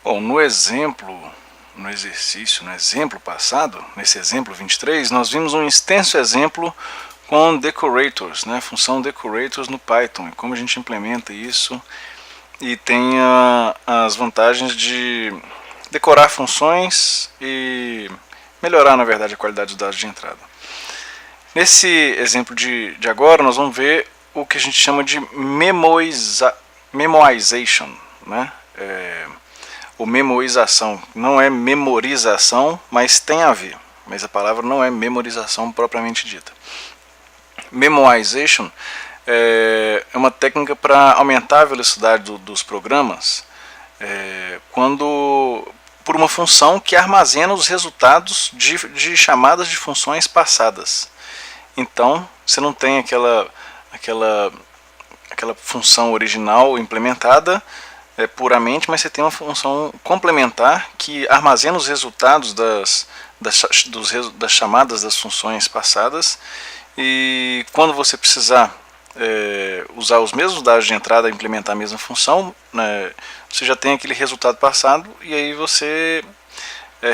Bom, no exemplo passado, nesse exemplo 23, nós vimos um extenso exemplo com decorators, né, função decorators no Python, e como a gente implementa isso e tem as vantagens de decorar funções e melhorar, na verdade, a qualidade dos dados de entrada. Nesse exemplo de agora, nós vamos ver o que a gente chama de memoization, né? Ou memorização. Não é memorização, mas tem a ver. Mas a palavra não é memorização propriamente dita. Memoization é uma técnica para aumentar a velocidade dos programas quando por uma função que armazena os resultados de chamadas de funções passadas. Então, você não tem aquela função original implementada puramente, mas você tem uma função complementar que armazena os resultados das chamadas das funções passadas, e quando você precisar usar os mesmos dados de entrada e implementar a mesma função, né, você já tem aquele resultado passado, e aí você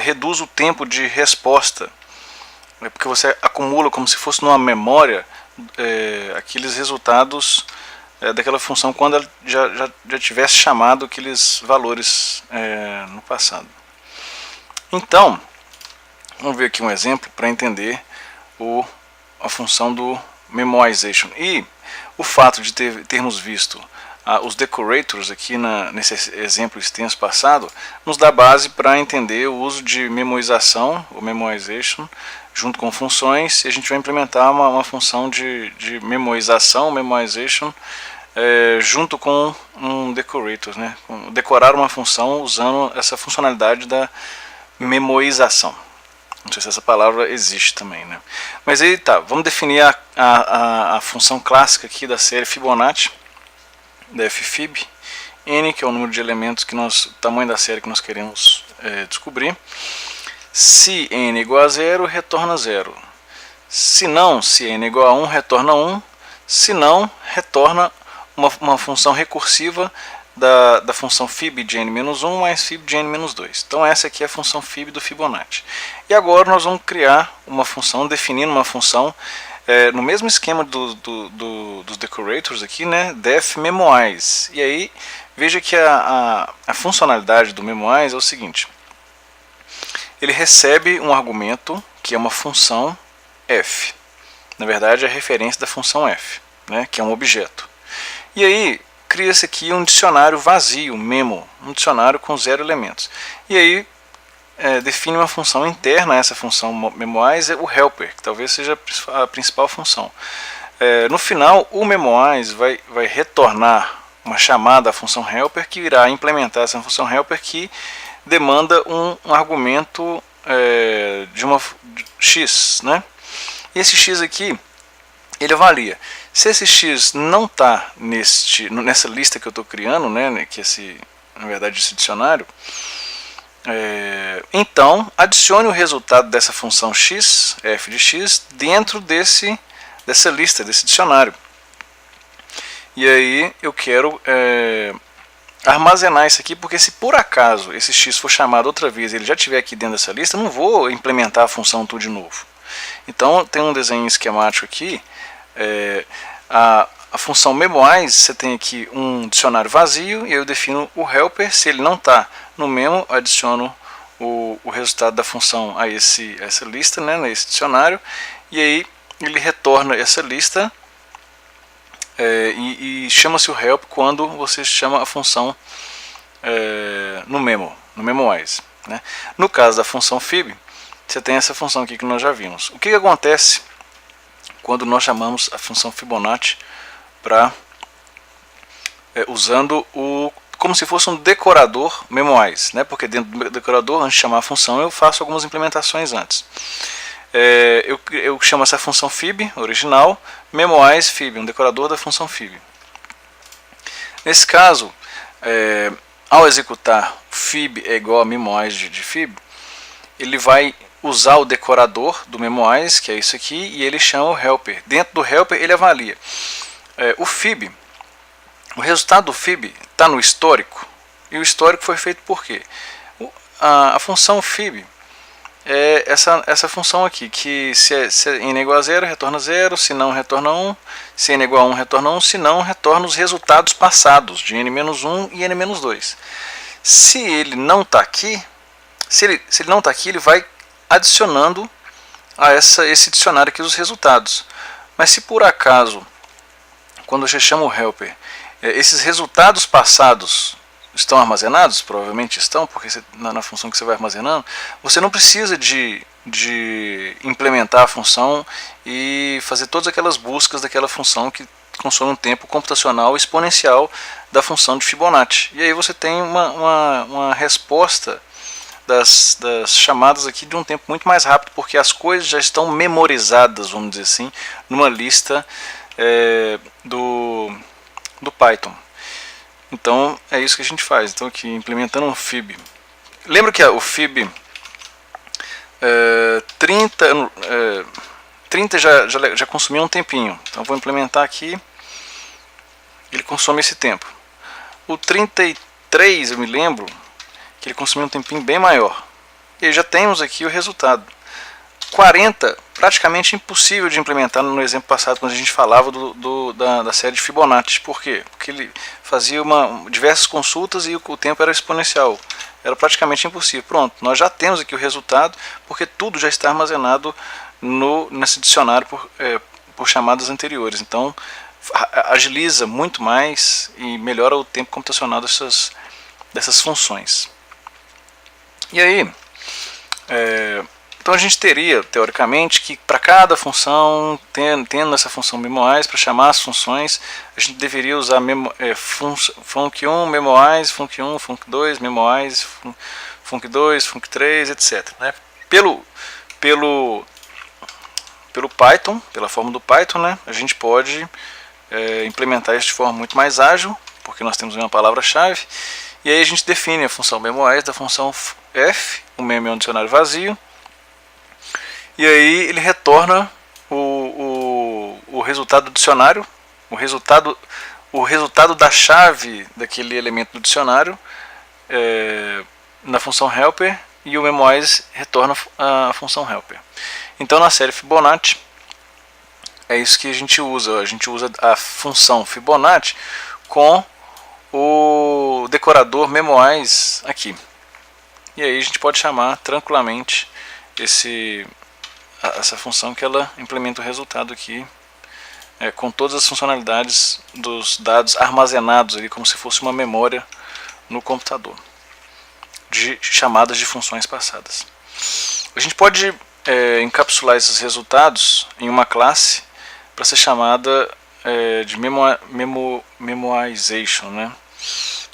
reduz o tempo de resposta, porque você acumula como se fosse numa memória aqueles resultados daquela função quando ela já tivesse chamado aqueles valores no passado. Então, vamos ver aqui um exemplo para entender a função do memoization. E o fato de termos visto os decorators aqui nesse exemplo extenso passado nos dá base para entender o uso de memorização, ou memoization, junto com funções, e a gente vai implementar uma função de memorização, memoization, junto com um decorator, né? Decorar uma função usando essa funcionalidade da memorização. Não sei se essa palavra existe também, né? Mas aí tá, vamos definir a função clássica aqui da série Fibonacci, da ffib, n, que é o número de elementos o tamanho da série que nós queremos descobrir. Se n é igual a 0, retorna 0. Se não, se n é igual a 1, retorna 1. Se não, retorna uma função recursiva da função fib de n-1 mais fib de n-2. Então essa aqui é a função fib do Fibonacci. E agora nós vamos criar uma função, definindo uma função no mesmo esquema dos decorators aqui, né, def memoize. E aí veja que a funcionalidade do memoize é o seguinte: ele recebe um argumento que é uma função f. Na verdade, é a referência da função f, né, que é um objeto. E aí cria-se aqui um dicionário vazio, memo, um dicionário com 0 elementos. E aí define uma função interna a essa função memoize, o helper, que talvez seja a principal função. No final, o memoize vai retornar uma chamada à função helper, que irá implementar essa função helper, que demanda um argumento de uma x, né? E esse x aqui, ele avalia. Se esse x não está nessa lista que eu estou criando, né, que na verdade esse dicionário, então adicione o resultado dessa função x, f de x, dentro dessa lista, desse dicionário. E aí eu quero armazenar isso aqui, porque se por acaso esse x for chamado outra vez e ele já estiver aqui dentro dessa lista, eu não vou implementar a função tudo de novo. Então tem um desenho esquemático aqui. A função memoize, você tem aqui um dicionário vazio, e eu defino o helper. Se ele não está no memo, adiciono o resultado da função a essa lista, né, nesse dicionário, e aí ele retorna essa lista e chama-se o help quando você chama a função no memoize, né. No caso da função fib, você tem essa função aqui que nós já vimos. O que acontece quando nós chamamos a função Fibonacci usando como se fosse um decorador memoize, né? Porque dentro do decorador, antes de chamar a função, eu faço algumas implementações antes. Eu chamo essa função fib original, memoize fib, um decorador da função fib. Nesse caso, ao executar fib é igual a memoize de fib, ele vai usar o decorador do memoize, que é isso aqui, e ele chama o helper. Dentro do helper ele avalia o fib. O resultado do fib está no histórico, E o histórico foi feito por quê? A função fib é essa função aqui, que se n é igual a 0, retorna 0, se não, retorna 1, se n é igual a 1, retorna 1, se não, retorna os resultados passados, de n-1 e n-2. Se ele não está aqui, se ele não está aqui, ele vai adicionando a esse dicionário aqui os resultados. Mas se por acaso, quando você chama o helper, esses resultados passados estão armazenados, provavelmente estão, porque na função que você vai armazenando, você não precisa de implementar a função e fazer todas aquelas buscas daquela função que consome um tempo computacional exponencial da função de Fibonacci. E aí você tem uma resposta das chamadas aqui de um tempo muito mais rápido, porque as coisas já estão memorizadas, vamos dizer assim, numa lista do Python. Então é isso que a gente faz. Então aqui implementando um fib. Lembra que o fib 30 já consumiu um tempinho. Então vou implementar aqui. Ele consome esse tempo. O 33 eu me lembro que ele consumiu um tempinho bem maior. E aí já temos aqui o resultado. 40, praticamente impossível de implementar no exemplo passado, quando a gente falava da série de Fibonacci. Por quê? Porque ele fazia diversas consultas e o tempo era exponencial. Era praticamente impossível. Pronto, nós já temos aqui o resultado, porque tudo já está armazenado nesse dicionário por chamadas anteriores. Então, agiliza muito mais e melhora o tempo computacional dessas funções. E aí, então a gente teria, teoricamente, que para cada função, tendo essa função memoize, para chamar as funções, a gente deveria usar func1, memoize, func1, func2, memoize, func2, func3, etc. Né? Pelo Python, pela forma do Python, né, a gente pode implementar isso de forma muito mais ágil, porque nós temos uma palavra-chave, e aí a gente define a função memoize da função f, o mem é um dicionário vazio, e aí ele retorna o resultado do dicionário, o resultado da chave daquele elemento do dicionário na função helper, e o memoize retorna a função helper. Então na série Fibonacci é isso que a gente usa a função Fibonacci com o decorador memoize aqui. E aí a gente pode chamar tranquilamente essa função, que ela implementa o resultado aqui com todas as funcionalidades dos dados armazenados ali, como se fosse uma memória no computador, de chamadas de funções passadas. A gente pode encapsular esses resultados em uma classe para ser chamada de memoization, né?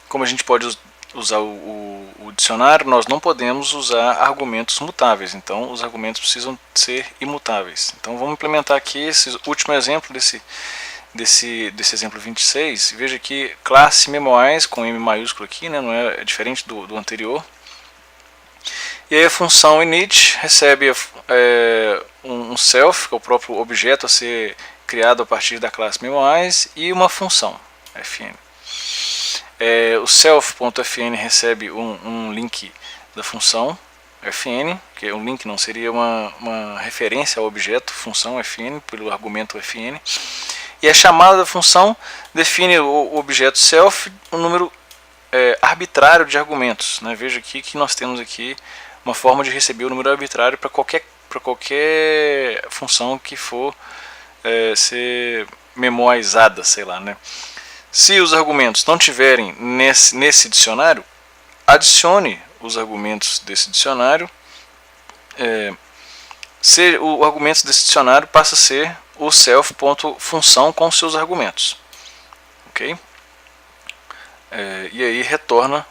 Como a gente pode usar o dicionário, nós não podemos usar argumentos mutáveis, então os argumentos precisam ser imutáveis. Então vamos implementar aqui esse último exemplo desse exemplo 26. Veja aqui, classe memoize com M maiúsculo aqui, né? Não é diferente do anterior. E aí a função init recebe um self, que é o próprio objeto a ser criado a partir da classe memoize, e uma função fn. O self.fn recebe um link da função fn, que o link não seria uma referência ao objeto função fn, pelo argumento fn, e a chamada da função define o objeto self, um número arbitrário de argumentos, né? Veja aqui que nós temos aqui uma forma de receber o número arbitrário para qualquer função que for ser memoizada, sei lá, né? Se os argumentos não tiverem nesse dicionário, adicione os argumentos desse dicionário. O argumento desse dicionário passa a ser o self.função com seus argumentos. Ok? E aí retorna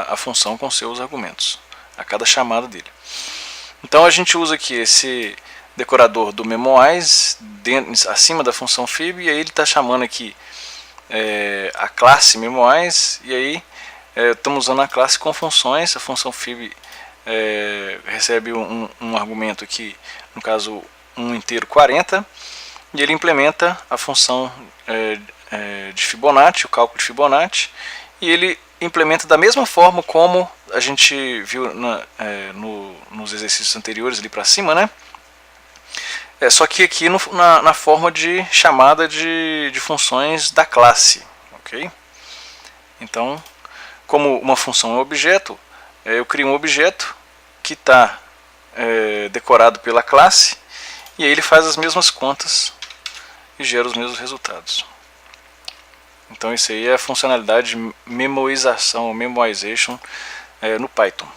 a função com seus argumentos a cada chamada dele. Então a gente usa aqui esse decorador do memoize acima da função fib, e aí ele está chamando aqui a classe memoize, e aí estamos usando a classe com funções. A função fib recebe um argumento aqui, no caso um inteiro 40, e ele implementa a função de Fibonacci, o cálculo de Fibonacci, e ele implementa da mesma forma como a gente viu nos exercícios anteriores ali para cima, né? Só que aqui na forma de chamada de funções da classe, ok? Então, como uma função é objeto, eu crio um objeto que está decorado pela classe, e aí ele faz as mesmas contas e gera os mesmos resultados. Então isso aí é a funcionalidade de memorização, memoization no Python.